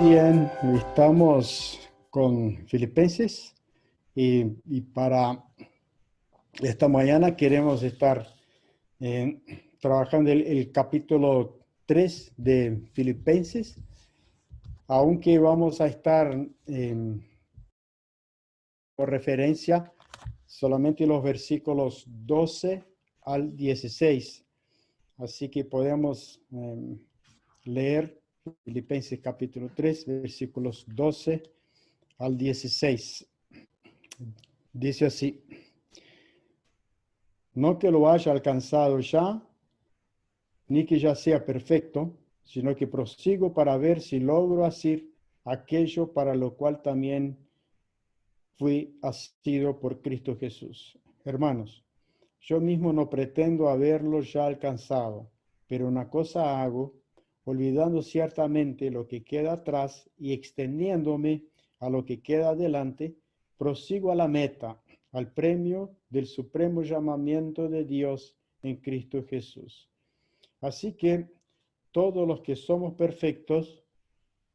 Bien, estamos con Filipenses y para esta mañana queremos estar eh, trabajando el capítulo 3 de Filipenses, aunque vamos a estar por referencia solamente los versículos 12 al 16. Así que podemos leer Filipenses capítulo 3, versículos 12 al 16. Dice así: no que lo haya alcanzado ya, ni que ya sea perfecto, sino que prosigo para ver si logro hacer aquello para lo cual también fui asido por Cristo Jesús. Hermanos, yo mismo no pretendo haberlo ya alcanzado, pero una cosa hago, olvidando ciertamente lo que queda atrás y extendiéndome a lo que queda adelante, prosigo a la meta, al premio del supremo llamamiento de Dios en Cristo Jesús. Así que todos los que somos perfectos,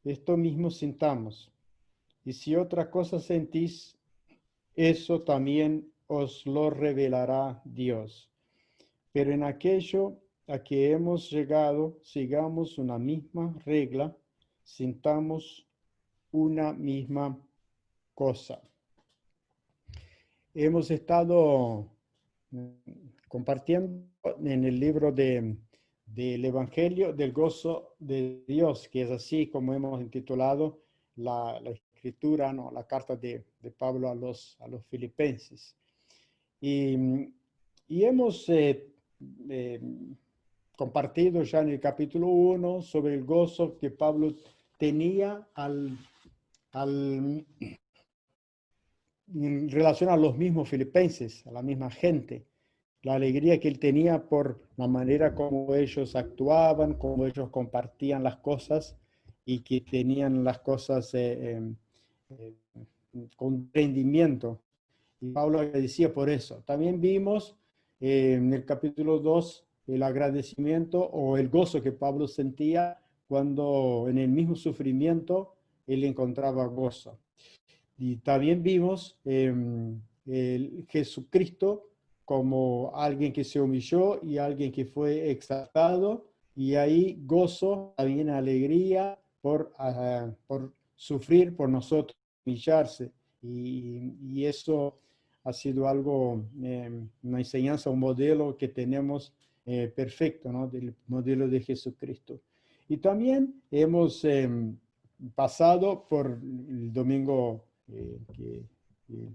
esto mismo sintamos. Y si otra cosa sentís, eso también os lo revelará Dios. Pero en aquello a que hemos llegado, sigamos una misma regla, sintamos una misma cosa. Hemos estado compartiendo en el libro del Evangelio del Gozo de Dios, que es así como hemos intitulado la escritura, ¿no? La carta de Pablo a los filipenses. Y, y hemos eh, compartido ya en el capítulo 1 sobre el gozo que Pablo tenía en relación a los mismos filipenses, a la misma gente, la alegría que él tenía por la manera como ellos actuaban, como ellos compartían las cosas y que tenían las cosas eh, con entendimiento. Y Pablo agradecía por eso. También vimos en el capítulo 2 el agradecimiento o el gozo que Pablo sentía cuando en el mismo sufrimiento él encontraba gozo. Y también vimos el Jesucristo como alguien que se humilló y alguien que fue exaltado, y ahí gozo, también alegría por sufrir por nosotros, humillarse. Y eso ha sido algo, una enseñanza, un modelo que tenemos perfecto, ¿no? Del modelo de Jesucristo. Y también hemos pasado por el domingo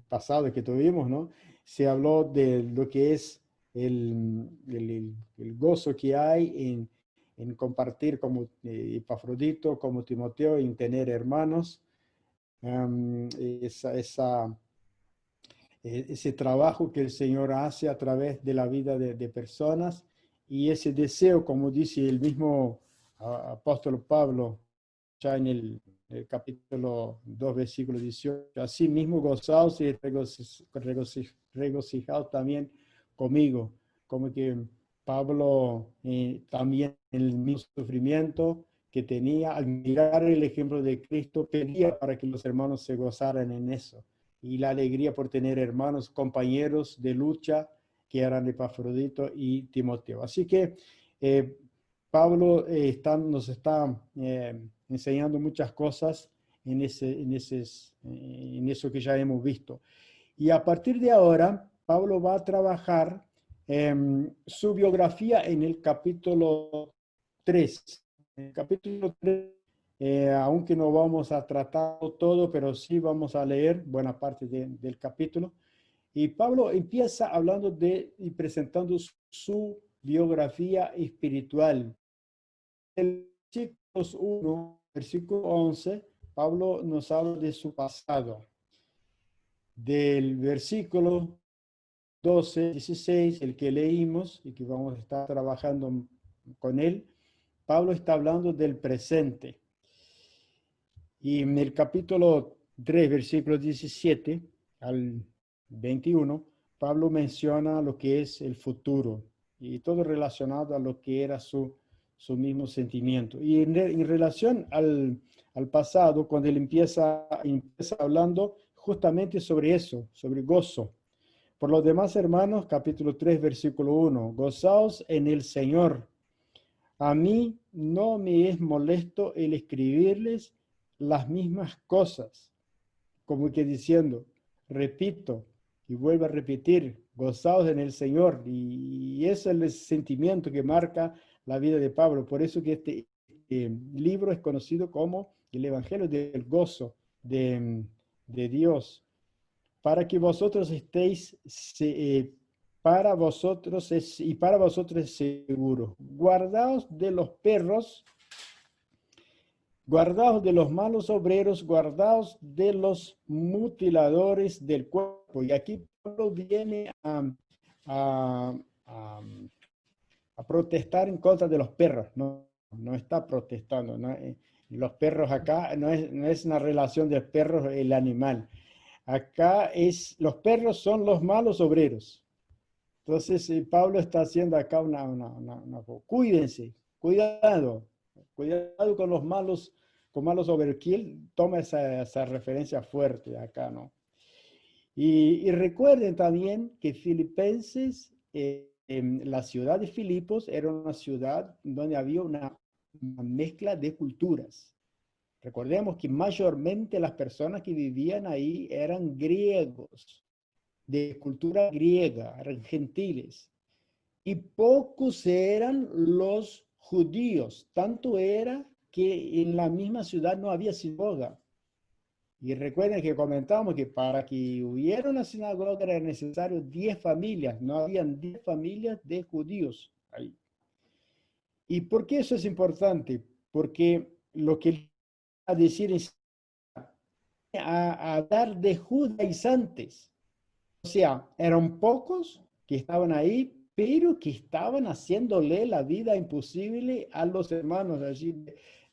pasado que tuvimos, ¿no? Se habló de lo que es el gozo que hay en compartir como Epafrodito, como Timoteo, en tener hermanos, um, esa, esa, ese trabajo que el Señor hace a través de la vida de personas y ese deseo, como dice el mismo apóstol Pablo, ya en el capítulo 2, versículo 18, así mismo gozaos y regocijaos también conmigo, como que Pablo también en el mismo sufrimiento que tenía, al mirar el ejemplo de Cristo, pedía para que los hermanos se gozaran en eso, y la alegría por tener hermanos, compañeros de lucha, que eran Epafrodito y Timoteo. Así que Pablo nos está enseñando muchas cosas en eso que ya hemos visto. Y a partir de ahora, Pablo va a trabajar su biografía en el capítulo 3. En el capítulo 3, aunque no vamos a tratar todo, pero sí vamos a leer buena parte del capítulo. Y Pablo empieza hablando y presentando su biografía espiritual. El versículo 1, versículo 11, Pablo nos habla de su pasado. Del versículo 12, 16, el que leímos y que vamos a estar trabajando con él, Pablo está hablando del presente. Y en el capítulo 3, versículo 17 al 21, Pablo menciona lo que es el futuro y todo relacionado a lo que era su su mismo sentimiento. Y en relación al pasado, cuando él empieza hablando justamente sobre eso, sobre gozo. Por los demás, hermanos, capítulo 3, versículo 1, gozaos en el Señor. A mí no me es molesto el escribirles las mismas cosas, como que diciendo, repito y vuelvo a repetir, gozaos en el Señor. Y ese es el sentimiento que marca la vida de Pablo. Por eso que este libro es conocido como el Evangelio del Gozo de Dios, para que vosotros estéis para vosotros y para vosotros es seguro. Guardaos de los perros, guardaos de los malos obreros, guardaos de los mutiladores del cuerpo. Y aquí Pablo viene a, a protestar en contra de los perros. No, no está protestando. ¿No? Los perros acá no es una relación del perro el animal. Acá los perros son los malos obreros. Entonces, Pablo está haciendo acá cuídense, cuidado, cuidado con malos obreros. Él toma esa referencia fuerte acá, ¿no? Y recuerden también que Filipenses, la ciudad de Filipos era una ciudad donde había una mezcla de culturas. Recordemos que mayormente las personas que vivían ahí eran griegos, de cultura griega, eran gentiles. Y pocos eran los judíos. Tanto era que en la misma ciudad no había sinagoga. Y recuerden que comentábamos que para que hubiera una sinagoga era necesario 10 familias. No habían 10 familias de judíos ahí. ¿Y por qué eso es importante? Porque lo que él va a decir es a hablar de judaizantes. O sea, eran pocos que estaban ahí, pero que estaban haciéndole la vida imposible a los hermanos allí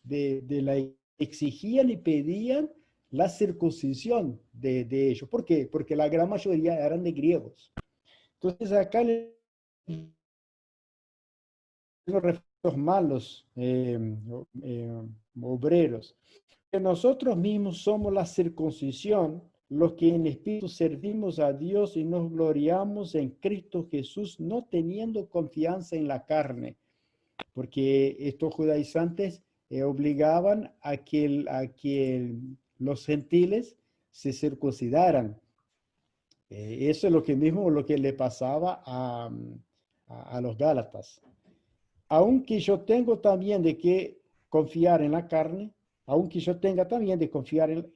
de la exigían y pedían la circuncisión de ellos. ¿Por qué? Porque la gran mayoría eran de griegos. Entonces acá los reflejo malos obreros. Que nosotros mismos somos la circuncisión, los que en espíritu servimos a Dios y nos gloriamos en Cristo Jesús, no teniendo confianza en la carne, porque estos judaizantes obligaban a que los gentiles se circuncidaran. Eso es lo que le pasaba a los gálatas. Aunque yo tengo también de que confiar en la carne, aunque yo tenga también de confiar en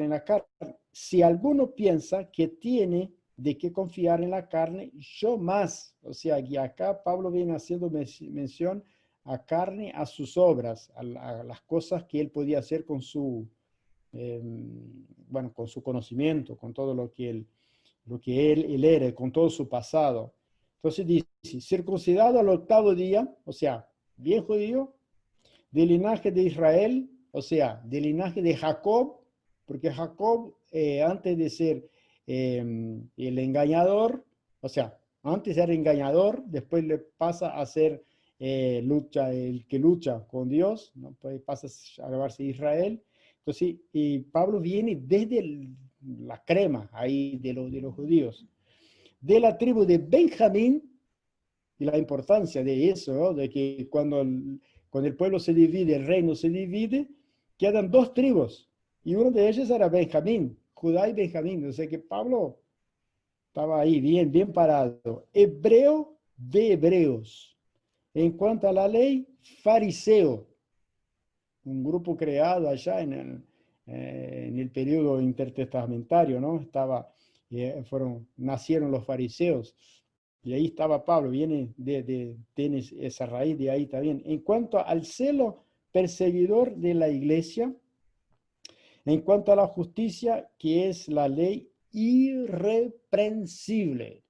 la carne. Si alguno piensa que tiene de qué confiar en la carne, yo más. O sea, y acá Pablo viene haciendo mención a carne, a sus obras, a las cosas que él podía hacer con bueno, con su conocimiento, con todo lo que él era, con todo su pasado. Entonces dice, circuncidado al 8º día, o sea, bien judío, del linaje de Israel, o sea, del linaje de Jacob, porque Jacob, antes de ser el engañador, o sea, antes era engañador, después le pasa a ser el que lucha con Dios, ¿no? Pues pasa a llamarse Israel. Entonces, y Pablo viene desde la crema ahí de los judíos, de la tribu de Benjamín, y la importancia de eso, ¿no? De que cuando el pueblo se divide, el reino se divide, quedan 2 tribus, y uno de ellos era Benjamín, Judá y Benjamín, o sea que Pablo estaba ahí bien, bien parado. Hebreo de hebreos. En cuanto a la ley, fariseo, un grupo creado allá en el periodo intertestamentario, ¿no? Nacieron los fariseos. Y ahí estaba Pablo, tiene esa raíz de ahí también. En cuanto al celo perseguidor de la iglesia, en cuanto a la justicia, que es la ley irreprensible.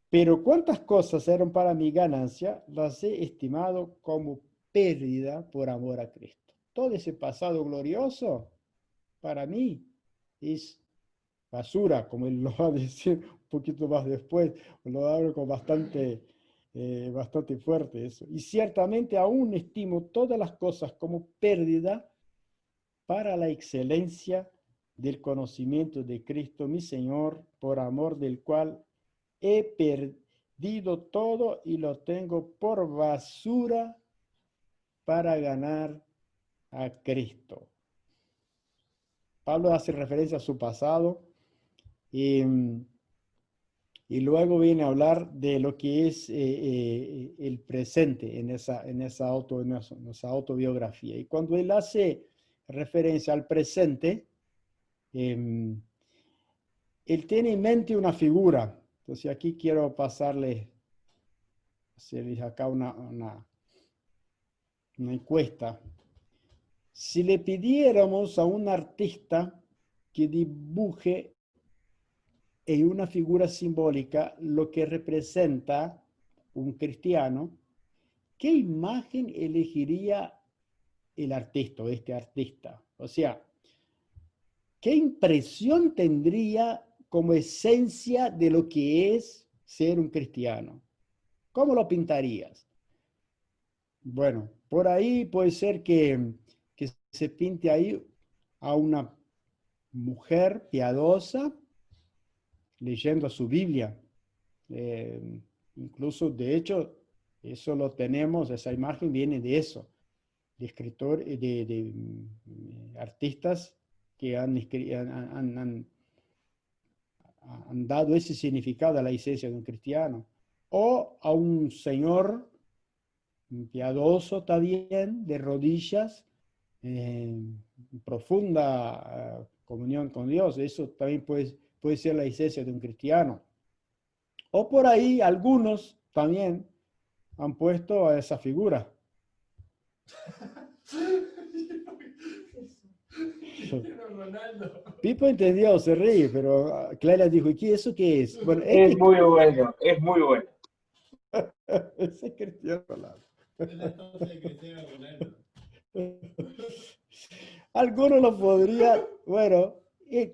Pero cuántas cosas eran para mi ganancia, las he estimado como pérdida por amor a Cristo. Todo ese pasado glorioso, para mí, es basura, como él lo va a decir un poquito más después, lo hablo con bastante Bastante fuerte eso. Y ciertamente aún estimo todas las cosas como pérdida para la excelencia del conocimiento de Cristo mi Señor, por amor del cual he perdido todo y lo tengo por basura para ganar a Cristo. Pablo hace referencia a su pasado y, y luego viene a hablar de lo que es el presente en esa autobiografía. Y cuando él hace referencia al presente, él tiene en mente una figura. Entonces aquí quiero hacerles acá una encuesta. Si le pidiéramos a un artista que dibuje en una figura simbólica lo que representa un cristiano, ¿qué imagen elegiría el artista o este artista? O sea, ¿qué impresión tendría como esencia de lo que es ser un cristiano? ¿Cómo lo pintarías? Bueno, por ahí puede ser que se pinte ahí a una mujer piadosa leyendo su Biblia. Eh, Incluso, de hecho, eso lo tenemos, esa imagen viene de eso, de escritores, de artistas que han dado ese significado a la esencia de un cristiano. O a un señor piadoso también, de rodillas, en profunda comunión con Dios. Eso también puede ser la esencia de un cristiano. O por ahí algunos también han puesto a esa figura. Ronaldo. Pipo entendió, se ríe, pero Clara dijo, ¿y eso qué es? Bueno, Es muy bueno, es muy bueno. ese es Cristiano Ronaldo. Es la esposa de Cristiano Ronaldo. Algunos lo podrían, bueno,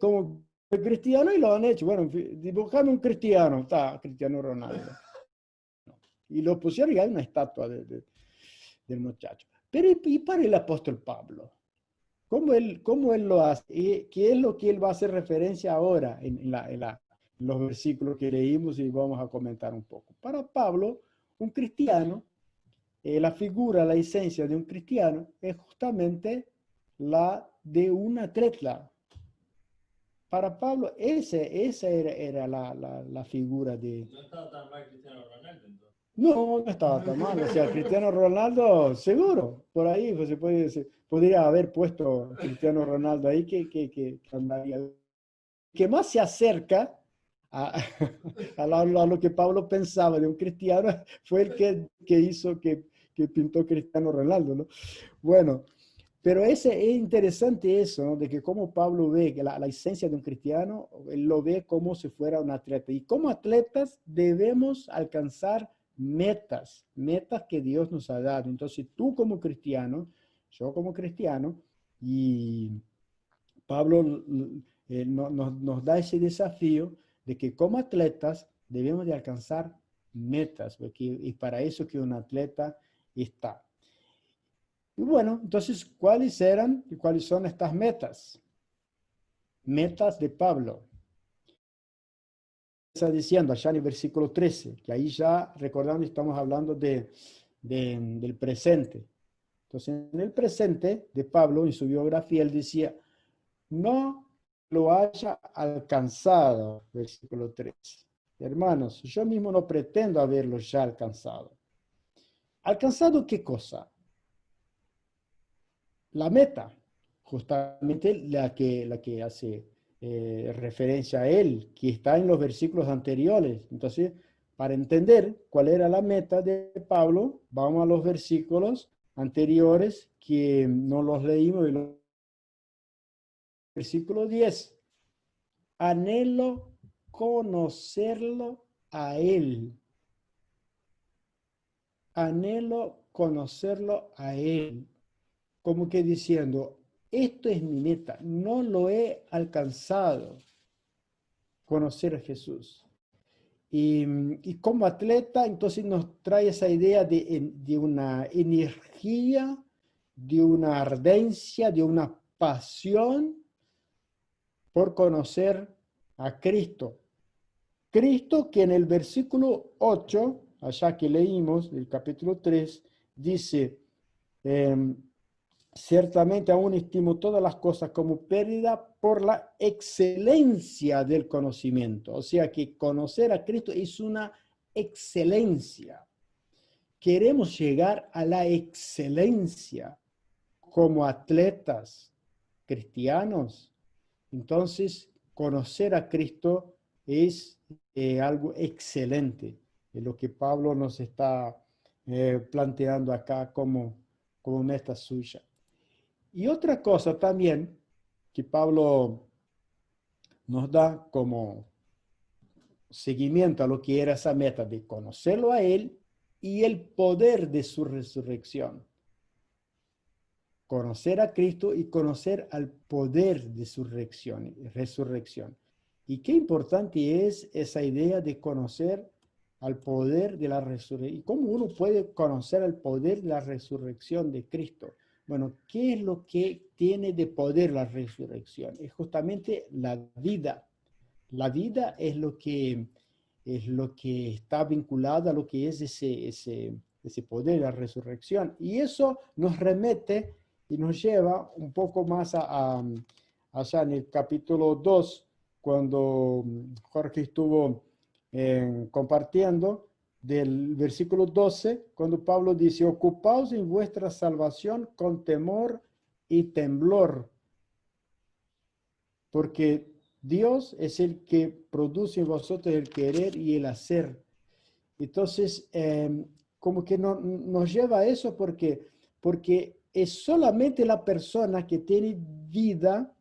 como cristiano y lo han hecho. Bueno, dibujame un cristiano, está Cristiano Ronaldo. Y lo pusieron y hay una estatua del muchacho. Pero ¿y para el apóstol Pablo? ¿Cómo él lo hace? ¿Y qué es lo que él va a hacer referencia ahora en los versículos que leímos y vamos a comentar un poco? Para Pablo, un cristiano, la figura, la esencia de un cristiano es justamente la de un atleta. Para Pablo, esa era la figura de... No estaba tan mal Cristiano Ronaldo entonces. No estaba tan mal. O sea, Cristiano Ronaldo, seguro, por ahí pues, podría haber puesto Cristiano Ronaldo ahí que andaría. Que más se acerca a, a lo que Pablo pensaba de un cristiano fue el que hizo que pintó Cristiano Ronaldo, ¿no? Bueno, pero es interesante eso, ¿no? De que como Pablo ve que la esencia de un cristiano, él lo ve como si fuera un atleta. Y como atletas debemos alcanzar metas que Dios nos ha dado. Entonces tú como cristiano, yo como cristiano, y Pablo nos da ese desafío de que como atletas debemos de alcanzar metas, porque, y para eso que un atleta está. Y bueno, entonces, ¿cuáles eran y cuáles son estas metas? Metas de Pablo. Está diciendo allá en el versículo 13, que ahí ya, recordando, estamos hablando del presente. Entonces, en el presente de Pablo, en su biografía, él decía, no lo haya alcanzado, versículo 13. Hermanos, yo mismo no pretendo haberlo ya alcanzado. ¿Alcanzado qué cosa? La meta, justamente la que hace referencia a él, que está en los versículos anteriores. Entonces, para entender cuál era la meta de Pablo, vamos a los versículos anteriores que no los leímos. Versículo 10. Anhelo conocerlo a él. Anhelo conocerlo a él. Como que diciendo, esto es mi meta, no lo he alcanzado, conocer a Jesús. y como atleta, entonces nos trae esa idea de una energía, de una ardencia, de una pasión por conocer a Cristo. Cristo que en el versículo 8, allá que leímos, el capítulo 3, dice, ciertamente aún estimo todas las cosas como pérdida por la excelencia del conocimiento. O sea que conocer a Cristo es una excelencia. Queremos llegar a la excelencia como atletas cristianos. Entonces, conocer a Cristo es algo excelente, es lo que Pablo nos está planteando acá como meta suya. Y otra cosa también que Pablo nos da como seguimiento a lo que era esa meta de conocerlo a él y el poder de su resurrección. Conocer a Cristo y conocer al poder de su resurrección. Y qué importante es esa idea de conocer al poder de la resurrección. ¿Y cómo uno puede conocer el poder de la resurrección de Cristo? Bueno, ¿qué es lo que tiene de poder la resurrección? Es justamente la vida. La vida es lo que está vinculado a lo que es ese poder de la resurrección. Y eso nos remite y nos lleva un poco más allá en el capítulo 2, cuando Jorge estuvo compartiendo del versículo 12, cuando Pablo dice, ocupaos en vuestra salvación con temor y temblor, porque Dios es el que produce en vosotros el querer y el hacer. Entonces, como que nos lleva a eso porque es solamente la persona que tiene vida,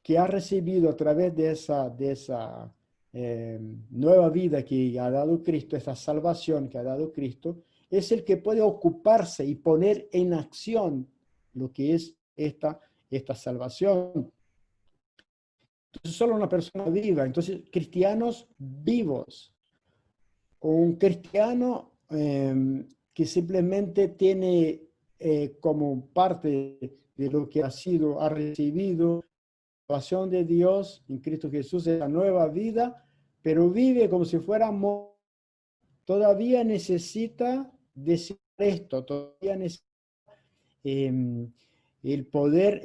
que ha recibido a través de esa nueva vida que ha dado Cristo, esa salvación que ha dado Cristo, es el que puede ocuparse y poner en acción lo que es esta salvación. Entonces, solo una persona viva. Entonces, cristianos vivos. Un cristiano que simplemente tiene como parte de lo que ha recibido la salvación de Dios en Cristo Jesús, esa nueva vida, pero vive como si fuera muerto. Todavía necesita decir esto, todavía necesita el poder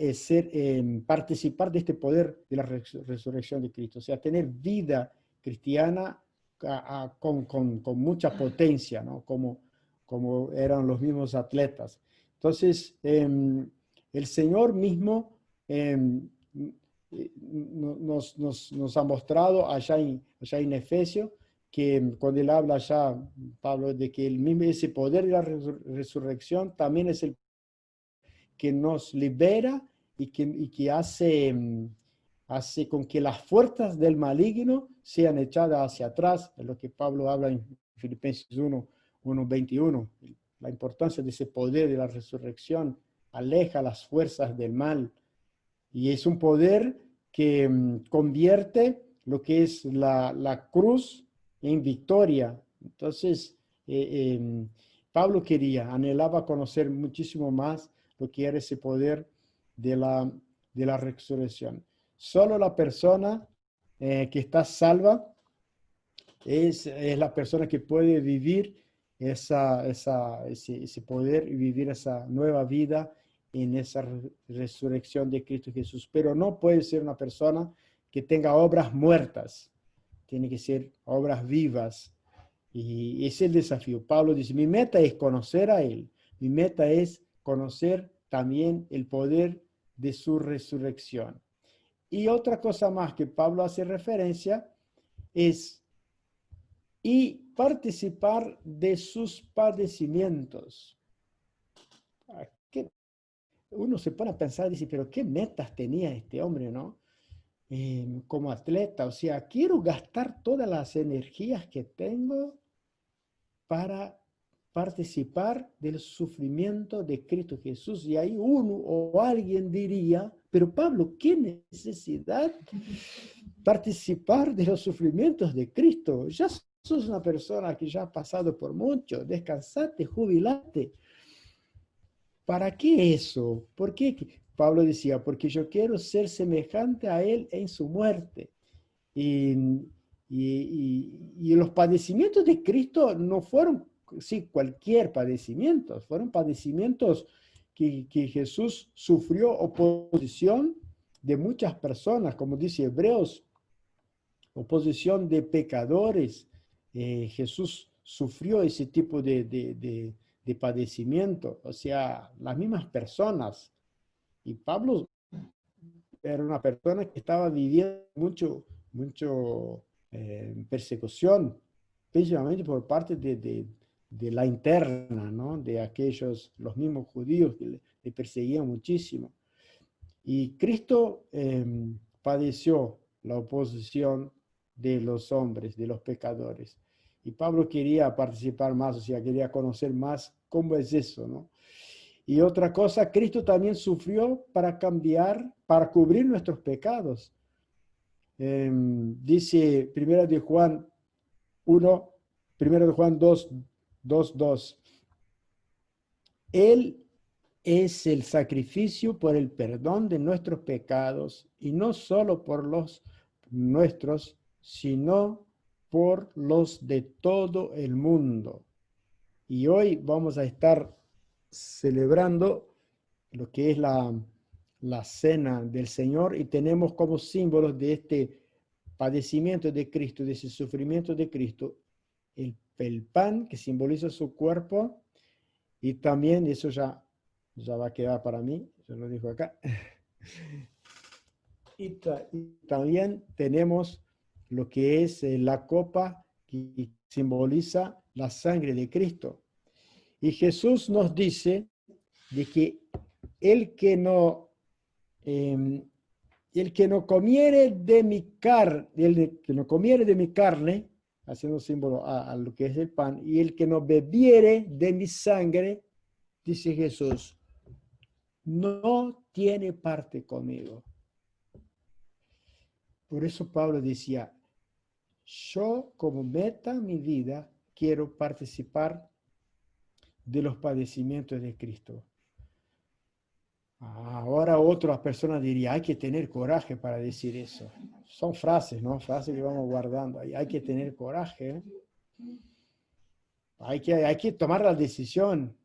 participar de este poder de la resurrección de Cristo, o sea, tener vida cristiana con mucha potencia, ¿no? Como eran los mismos atletas. Entonces, el Señor mismo nos ha mostrado allá en Efesios, que cuando él habla allá, Pablo, de que el mismo, ese poder de la resurrección también es el que nos libera y que hace con que las fuerzas del maligno sean echadas hacia atrás, es lo que Pablo habla en Filipenses 1:21. La importancia de ese poder de la resurrección aleja las fuerzas del mal y es un poder que convierte lo que es la cruz en victoria. Entonces, Pablo anhelaba conocer muchísimo más lo que era ese poder de la resurrección. Solo la persona que está salva es la persona que puede vivir ese poder y vivir esa nueva vida en esa resurrección de Cristo Jesús. Pero no puede ser una persona que tenga obras muertas, tiene que ser obras vivas. Y ese es el desafío. Pablo dice, mi meta es conocer a Él, mi meta es conocer también el poder de su resurrección. Y otra cosa más que Pablo hace referencia es y participar de sus padecimientos. Uno se pone a pensar y dice, pero ¿qué metas tenía este hombre, no? Como atleta, o sea, quiero gastar todas las energías que tengo para participar del sufrimiento de Cristo Jesús. Y ahí uno o alguien diría, pero Pablo, ¿qué necesidad participar de los sufrimientos de Cristo. Ya sos una persona que ya ha pasado por mucho, descansate, jubilate. ¿Para qué eso? ¿Por qué? Pablo decía, porque yo quiero ser semejante a Él en su muerte. Y, y los padecimientos de Cristo no fueron, sí, cualquier padecimiento, fueron padecimientos que Jesús sufrió oposición de muchas personas, como dice Hebreos, oposición de pecadores. Jesús sufrió ese tipo de padecimiento, o sea, las mismas personas. Y Pablo era una persona que estaba viviendo mucho persecución, principalmente por parte de la interna, ¿no? De aquellos, los mismos judíos que le perseguían muchísimo. Y Cristo padeció la oposición de los hombres, de los pecadores. Y Pablo quería participar más, o sea, quería conocer más cómo es eso, ¿no? Y otra cosa, Cristo también sufrió para cambiar, para cubrir nuestros pecados. Dice 1 de Juan 1, 1 de Juan 2, 2, 2. Él es el sacrificio por el perdón de nuestros pecados, y no solo por los nuestros, sino por los de todo el mundo. Y hoy vamos a estar celebrando lo que es la cena del Señor, y tenemos como símbolos de este padecimiento de Cristo, de ese sufrimiento de Cristo, el pan que simboliza su cuerpo, y también, eso ya va a quedar para mí, yo lo digo acá, y también tenemos lo que es la copa que simboliza la sangre de Cristo. Y Jesús nos dice de que el que no comiere de mi carne, haciendo símbolo a lo que es el pan, y el que no bebiere de mi sangre, dice Jesús, no tiene parte conmigo. Por eso Pablo decía, yo como meta en mi vida quiero participar de los padecimientos de Cristo. Ahora otras personas dirían, hay que tener coraje para decir eso. Son frases, ¿no? Frases que vamos guardando. Hay que tener coraje. Hay que tomar la decisión.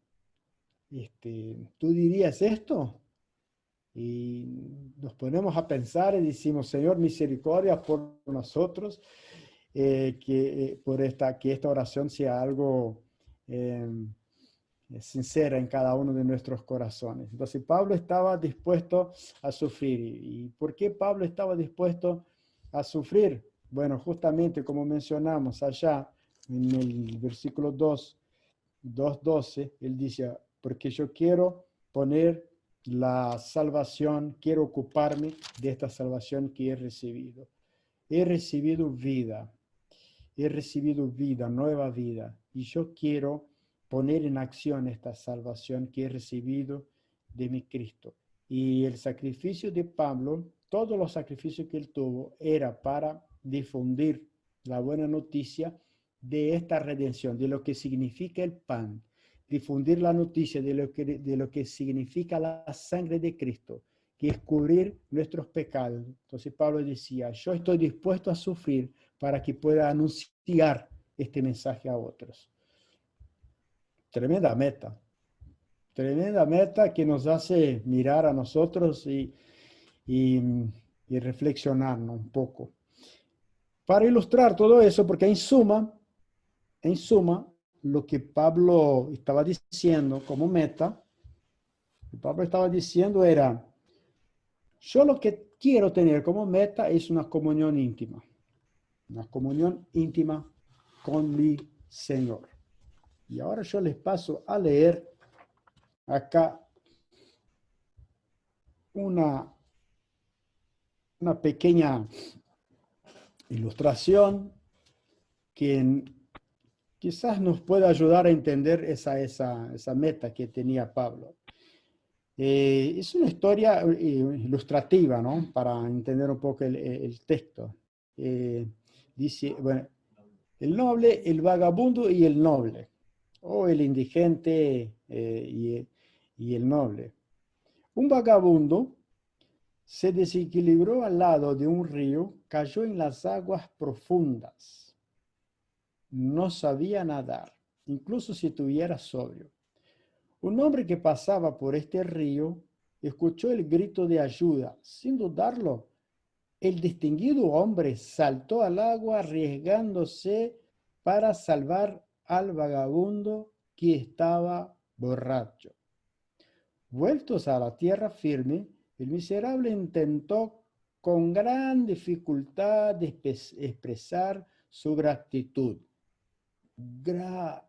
¿Tú dirías esto? Y nos ponemos a pensar y decimos, Señor, misericordia por nosotros, que esta oración sea algo sincera en cada uno de nuestros corazones. Entonces Pablo estaba dispuesto a sufrir. ¿Y por qué Pablo estaba dispuesto a sufrir? Bueno, justamente como mencionamos allá en el versículo 2:12, él dice, porque yo quiero poner la salvación, quiero ocuparme de esta salvación que he recibido. He recibido vida, nueva vida, y yo quiero poner en acción esta salvación que he recibido de mi Cristo. Y el sacrificio de Pablo, todos los sacrificios que él tuvo, era para difundir la buena noticia de esta redención, de lo que significa el pan, difundir la noticia de lo que significa la sangre de Cristo, que es cubrir nuestros pecados. Entonces Pablo decía, yo estoy dispuesto a sufrir para que pueda anunciar este mensaje a otros. Tremenda meta que nos hace mirar a nosotros y reflexionarnos un poco. Para ilustrar todo eso, porque en suma, lo que Pablo estaba diciendo como meta, Pablo estaba diciendo era, yo lo que quiero tener como meta es una comunión íntima con mi Señor. Y ahora yo les paso a leer acá una pequeña ilustración que quizás nos pueda ayudar a entender esa meta que tenía Pablo. Es una historia ilustrativa, ¿no? Para entender un poco el texto. dice, bueno, el noble, el vagabundo y el noble, o el indigente y el noble. Un vagabundo se desequilibró al lado de un río, cayó en las aguas profundas. No sabía nadar, incluso si estuviera sobrio. Un hombre que pasaba por este río escuchó el grito de ayuda. Sin dudarlo, el distinguido hombre saltó al agua arriesgándose para salvar al vagabundo que estaba borracho. Vueltos a la tierra firme, el miserable intentó con gran dificultad expresar su gratitud. Gracias.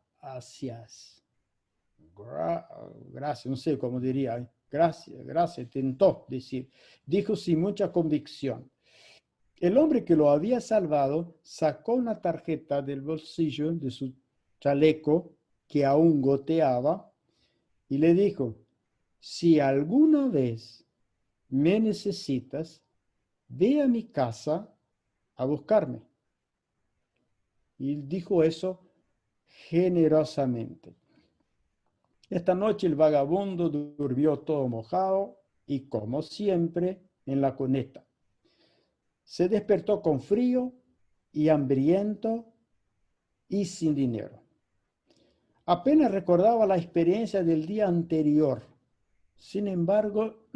Gracias, no sé cómo diría. Gracias, intentó decir. Dijo sin mucha convicción. El hombre que lo había salvado sacó una tarjeta del bolsillo de su chaleco que aún goteaba y le dijo, si alguna vez me necesitas, ve a mi casa a buscarme. Y dijo eso generosamente. Esta noche el vagabundo durmió todo mojado y, como siempre, en la cuneta. Se despertó con frío y hambriento y sin dinero. Apenas recordaba la experiencia del día anterior. Sin embargo,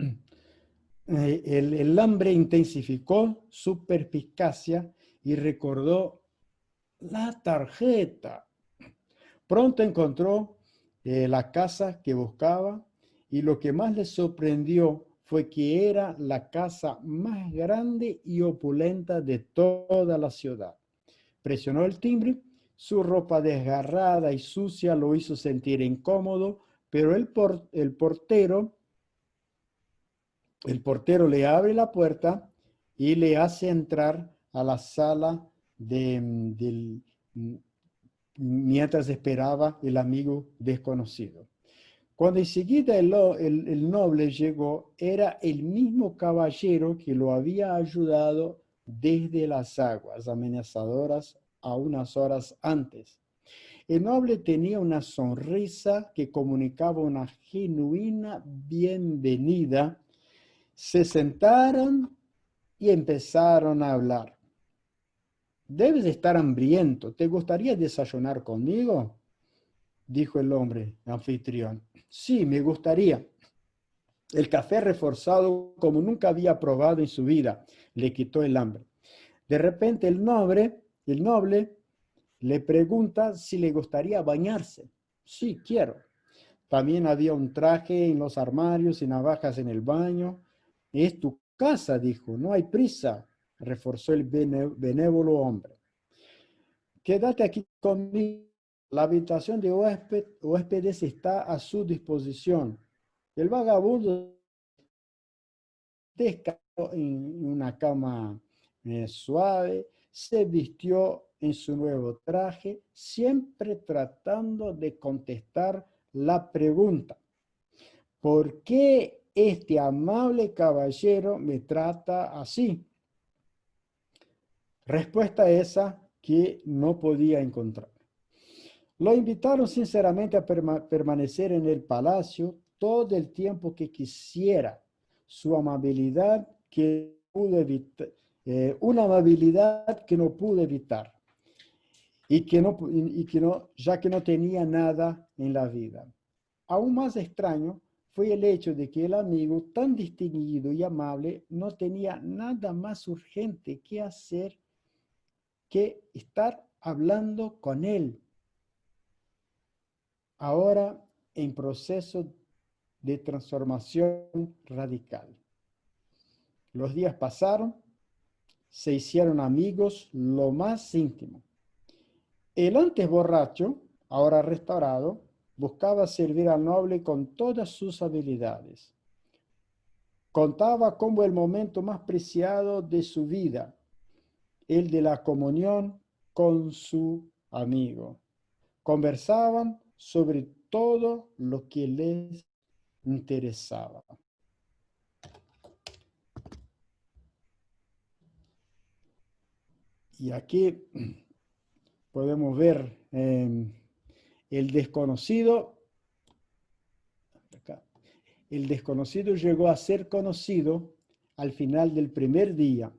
el hambre intensificó su perspicacia y recordó la tarjeta. Pronto encontró la casa que buscaba y lo que más le sorprendió fue que era la casa más grande y opulenta de toda la ciudad. Presionó el timbre, su ropa desgarrada y sucia lo hizo sentir incómodo, pero el portero le abre la puerta y le hace entrar a la sala mientras esperaba el amigo desconocido. Cuando enseguida el noble llegó, era el mismo caballero que lo había ayudado desde las aguas amenazadoras a unas horas antes. El noble tenía una sonrisa que comunicaba una genuina bienvenida. Se sentaron y empezaron a hablar. Debes estar hambriento. ¿Te gustaría desayunar conmigo? Dijo el hombre anfitrión. Sí, me gustaría. El café reforzado como nunca había probado en su vida le quitó el hambre. De repente el noble le pregunta si le gustaría bañarse. Sí, quiero. También había un traje en los armarios y navajas en el baño. Es tu casa, dijo, no hay prisa, reforzó el benévolo hombre. Quédate aquí conmigo. La habitación de huéspedes está a su disposición. El vagabundo descansó en una cama suave, se vistió en su nuevo traje, siempre tratando de contestar la pregunta: ¿por qué este amable caballero me trata así? Respuesta esa que no podía encontrar. Lo invitaron sinceramente a permanecer en el palacio todo el tiempo que quisiera. Su amabilidad que pudo evitar, una amabilidad que no pudo evitar ya que no tenía nada en la vida. Aún más extraño fue el hecho de que el amigo tan distinguido y amable no tenía nada más urgente que hacer que estar hablando con él, ahora en proceso de transformación radical. Los días pasaron, se hicieron amigos lo más íntimo. El antes borracho, ahora restaurado, buscaba servir al noble con todas sus habilidades. Contaba como el momento más preciado de su vida, el de la comunión con su amigo. Conversaban sobre todo lo que les interesaba. Y aquí podemos ver el desconocido. Acá. El desconocido llegó a ser conocido al final del primer día,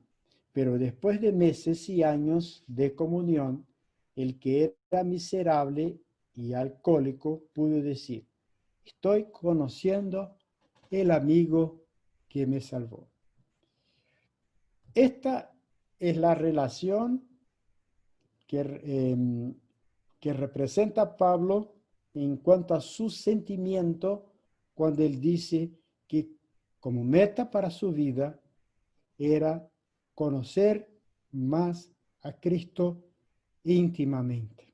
pero después de meses y años de comunión, el que era miserable y alcohólico pudo decir, estoy conociendo el amigo que me salvó. Esta es la relación que representa Pablo en cuanto a su sentimiento cuando él dice que como meta para su vida era conocer más a Cristo íntimamente.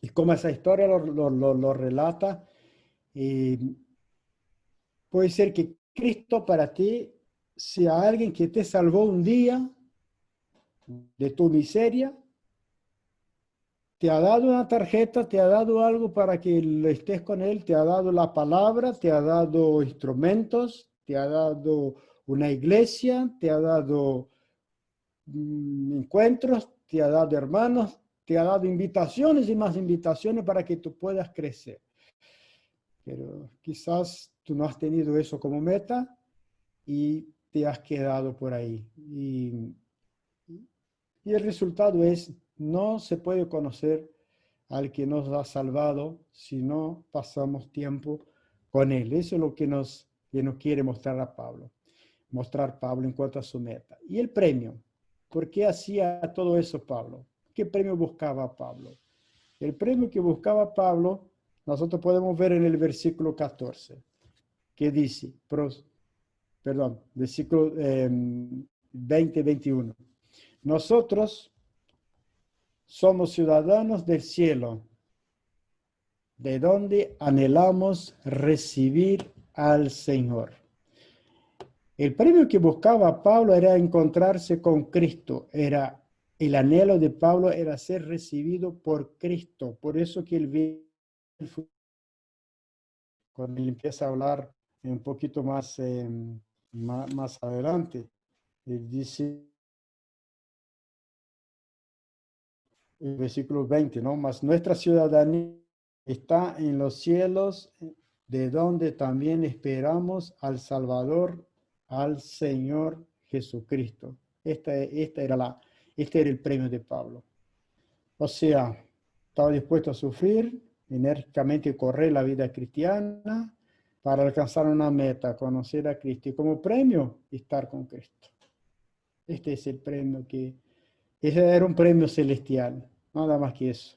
Y como esa historia lo relata, puede ser que Cristo para ti sea alguien que te salvó un día de tu miseria, te ha dado una tarjeta, te ha dado algo para que estés con él, te ha dado la palabra, te ha dado instrumentos, te ha dado una iglesia, te ha dado encuentros, te ha dado hermanos, te ha dado invitaciones y más invitaciones para que tú puedas crecer. Pero quizás tú no has tenido eso como meta y te has quedado por ahí. Y el resultado es, no se puede conocer al que nos ha salvado si no pasamos tiempo con él. Eso es lo que nos quiere mostrar a Pablo. Mostrar Pablo en cuanto a su meta. Y el premio. ¿Por qué hacía todo eso Pablo? ¿Qué premio buscaba Pablo? El premio que buscaba Pablo, nosotros podemos ver en el versículo 14, que dice, versículo 20-21. Nosotros somos ciudadanos del cielo, de donde anhelamos recibir al Señor. El premio que buscaba Pablo era encontrarse con Cristo. El anhelo de Pablo era ser recibido por Cristo. Por eso que cuando él empieza a hablar un poquito más adelante, él dice, el versículo 20, ¿no? Mas nuestra ciudadanía está en los cielos, de donde también esperamos al Salvador, al Señor Jesucristo. Este era el premio de Pablo. O sea, estaba dispuesto a sufrir, enérgicamente correr la vida cristiana para alcanzar una meta, conocer a Cristo. Y como premio, estar con Cristo. Este es el premio ese era un premio celestial, nada más que eso.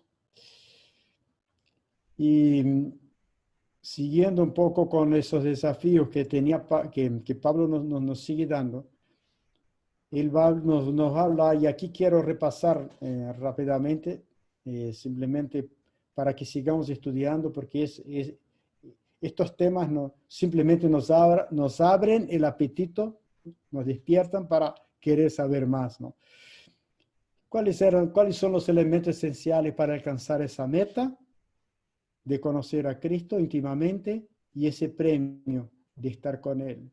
Y siguiendo un poco con esos desafíos que Pablo nos sigue dando, él nos habla, y aquí quiero repasar rápidamente, simplemente para que sigamos estudiando, porque estos temas simplemente nos abren el apetito, nos despiertan para querer saber más, ¿no? ¿Cuáles son los elementos esenciales para alcanzar esa meta de conocer a Cristo íntimamente y ese premio de estar con Él?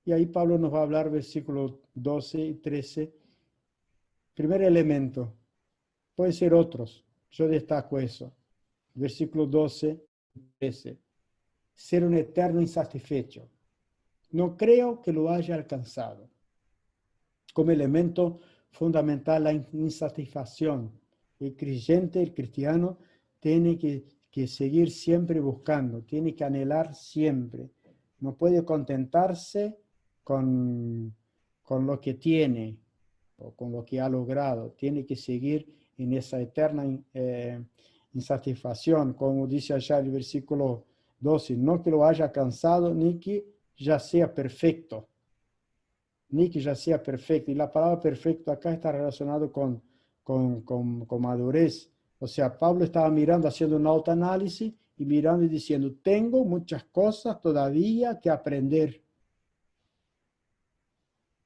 Y ahí Pablo nos va a hablar, versículos 12 y 13. Primer elemento, puede ser otros, yo destaco eso. Versículos 12 y 13. Ser un eterno insatisfecho. No creo que lo haya alcanzado. Como elemento fundamental, la insatisfacción. El creyente, el cristiano, tiene que seguir siempre buscando, tiene que anhelar siempre. No puede contentarse con lo que tiene o con lo que ha logrado. Tiene que seguir en esa eterna insatisfacción, como dice allá el versículo 12, no que lo haya alcanzado ni que ya sea perfecto. Ni que ya sea perfecto. Y la palabra perfecto acá está relacionado con madurez. O sea, Pablo estaba mirando, haciendo un autoanálisis y mirando y diciendo, tengo muchas cosas todavía que aprender.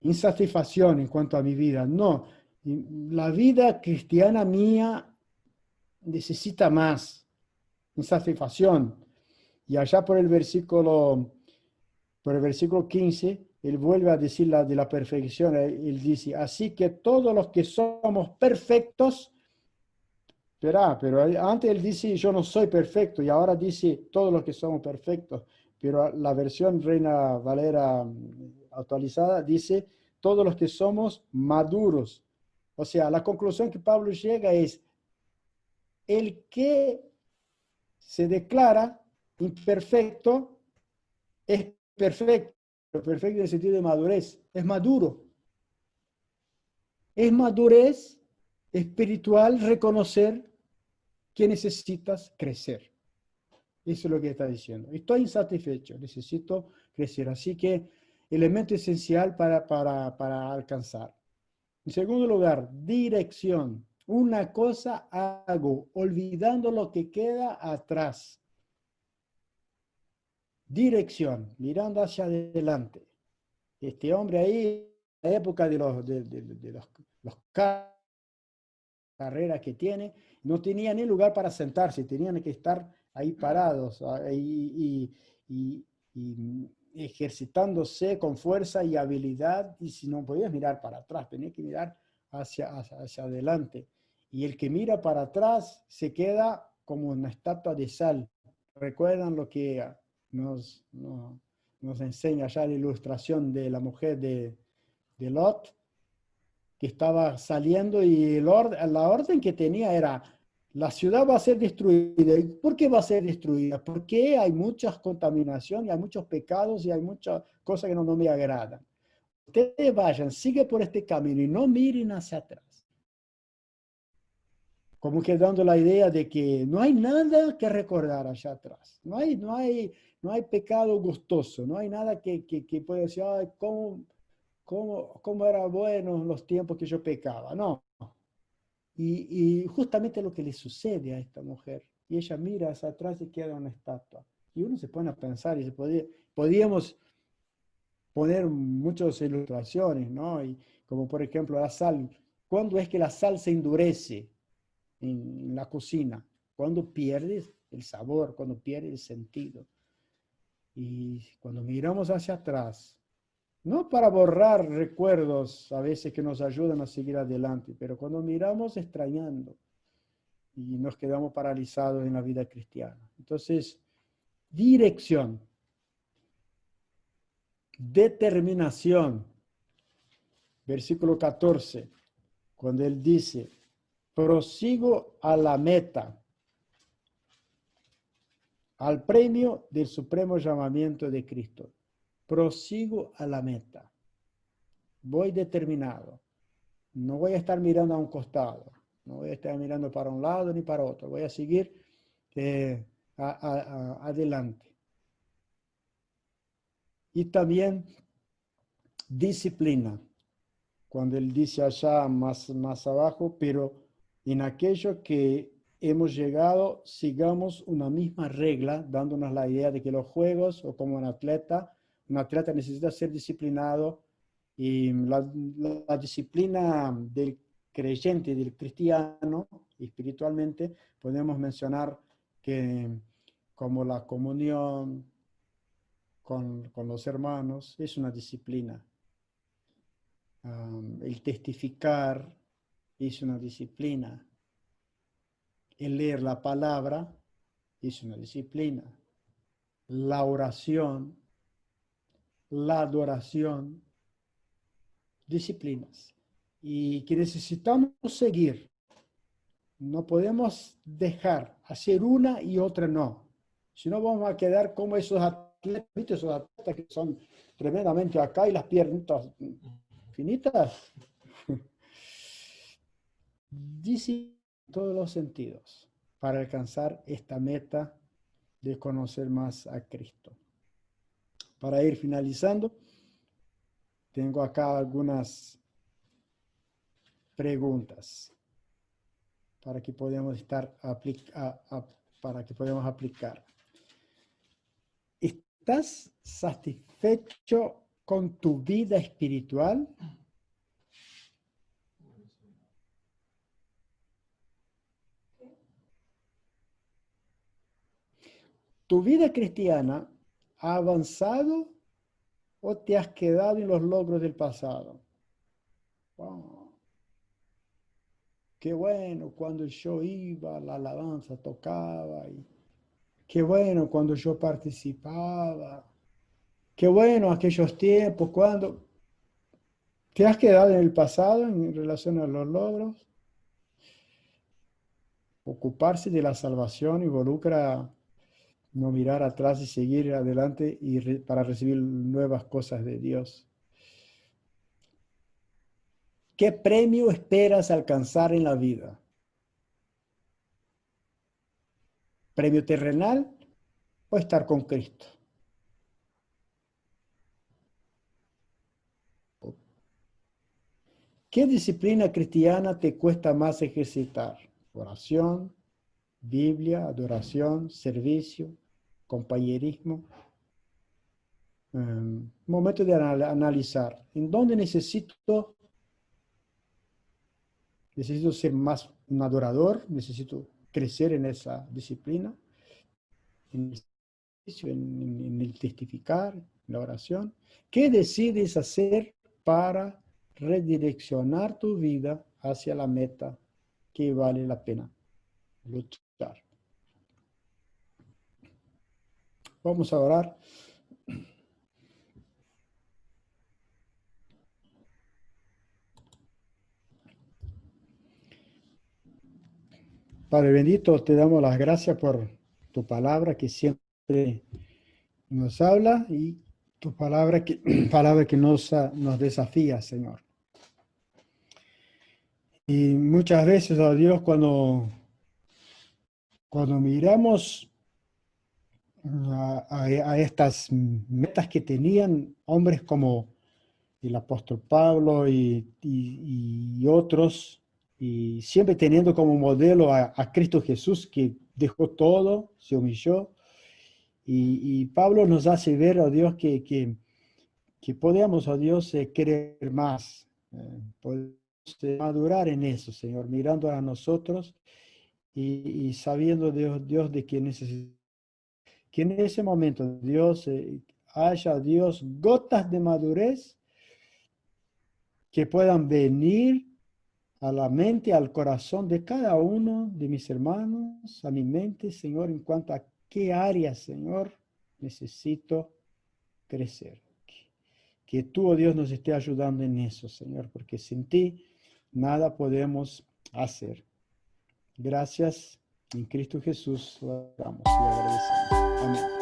Insatisfacción en cuanto a mi vida. No, la vida cristiana mía necesita más. Insatisfacción. Y allá por el versículo 15, él vuelve a decir la de la perfección. Él dice, así que todos los que somos perfectos, pero antes él dice, yo no soy perfecto, y ahora dice, todos los que somos perfectos. Pero la versión Reina Valera actualizada dice, todos los que somos maduros. O sea, la conclusión que Pablo llega es, el que se declara imperfecto es perfecto, perfecto en el sentido de madurez, es maduro. Es madurez espiritual reconocer que necesitas crecer. Eso es lo que está diciendo. Estoy insatisfecho, necesito crecer. Así que elemento esencial para alcanzar. En segundo lugar, dirección. Una cosa hago, olvidando lo que queda atrás. Dirección, mirando hacia adelante. Este hombre ahí, en la época de los carreras que tiene, no tenía ni lugar para sentarse, tenían que estar ahí parados y ejercitándose con fuerza y habilidad, y si no podías mirar para atrás, tenías que mirar hacia adelante. Y el que mira para atrás se queda como una estatua de sal. ¿Recuerdan lo que nos enseña ya la ilustración de la mujer de Lot, que estaba saliendo y la orden que tenía era, la ciudad va a ser destruida? ¿Y por qué va a ser destruida? Porque hay mucha contaminación y hay muchos pecados y hay muchas cosas que no me agradan. Ustedes vayan, sigan por este camino y no miren hacia atrás. Como que dando la idea de que no hay nada que recordar allá atrás. No hay pecado gustoso, no hay nada que pueda decir, ay, cómo era bueno los tiempos que yo pecaba. No. Y justamente lo que le sucede a esta mujer. Y ella mira hacia atrás y queda una estatua. Y uno se pone a pensar y podíamos poner muchas ilustraciones, ¿no? Y como por ejemplo la sal. ¿Cuándo es que la sal se endurece en la cocina? Cuando pierde el sabor, cuando pierde el sentido. Y cuando miramos hacia atrás, no para borrar recuerdos a veces que nos ayudan a seguir adelante, pero cuando miramos extrañando y nos quedamos paralizados en la vida cristiana. Entonces, dirección, determinación. Versículo 14, cuando él dice, prosigo a la meta, al premio del supremo llamamiento de Cristo. Prosigo a la meta. Voy determinado. No voy a estar mirando a un costado. No voy a estar mirando para un lado ni para otro. Voy a seguir adelante. Y también disciplina. Cuando él dice allá más abajo, pero en aquello que hemos llegado, sigamos una misma regla, dándonos la idea de que los juegos, o como un atleta necesita ser disciplinado, y la disciplina del creyente, del cristiano, espiritualmente, podemos mencionar que como la comunión con los hermanos es una disciplina. El testificar es una disciplina. El leer la palabra es una disciplina. La oración, la adoración, disciplinas. Y que necesitamos seguir. No podemos dejar hacer una y otra no. Si no, vamos a quedar como esos atletas, ¿viste? Esos atletas que son tremendamente acá y las piernas finitas. Dice en todos los sentidos para alcanzar esta meta de conocer más a Cristo. Para ir finalizando, tengo acá algunas preguntas para que podamos para que podamos aplicar. ¿Estás satisfecho con tu vida espiritual? ¿Tu vida cristiana ha avanzado ¿O te has quedado en los logros del pasado? Wow. Qué bueno cuando yo iba, la alabanza tocaba. Y qué bueno cuando yo participaba. Qué bueno aquellos tiempos cuando... ¿Te has quedado en el pasado en relación a los logros? Ocuparse de la salvación involucra no mirar atrás y seguir adelante para recibir nuevas cosas de Dios. ¿Qué premio esperas alcanzar en la vida? ¿Premio terrenal o estar con Cristo? ¿Qué disciplina cristiana te cuesta más ejercitar? Oración, Biblia, adoración, servicio, compañerismo. Momento de analizar. ¿En dónde necesito ser más un adorador? ¿Necesito crecer en esa disciplina? ¿En el servicio, en el testificar, en la oración? ¿Qué decides hacer para redireccionar tu vida hacia la meta que vale la pena luchar? Vamos a orar. Padre bendito, te damos las gracias por tu palabra que siempre nos habla y tu palabra que, palabra que nos desafía, Señor. Y muchas veces, oh Dios, cuando miramos a estas metas que tenían hombres como el apóstol Pablo y otros, y siempre teniendo como modelo a Cristo Jesús, que dejó todo, se humilló, y Pablo nos hace ver, oh Dios, que podemos, oh Dios, querer más, podemos madurar en eso, Señor, mirando a nosotros y sabiendo, Dios, de que en ese momento, Dios, haya, Dios, gotas de madurez que puedan venir a la mente, al corazón de cada uno de mis hermanos, a mi mente, Señor, en cuanto a qué área, Señor, necesito crecer. Que tú, oh Dios, nos esté ayudando en eso, Señor, porque sin ti nada podemos hacer. Gracias, en Cristo Jesús oramos y agradecemos. Amén.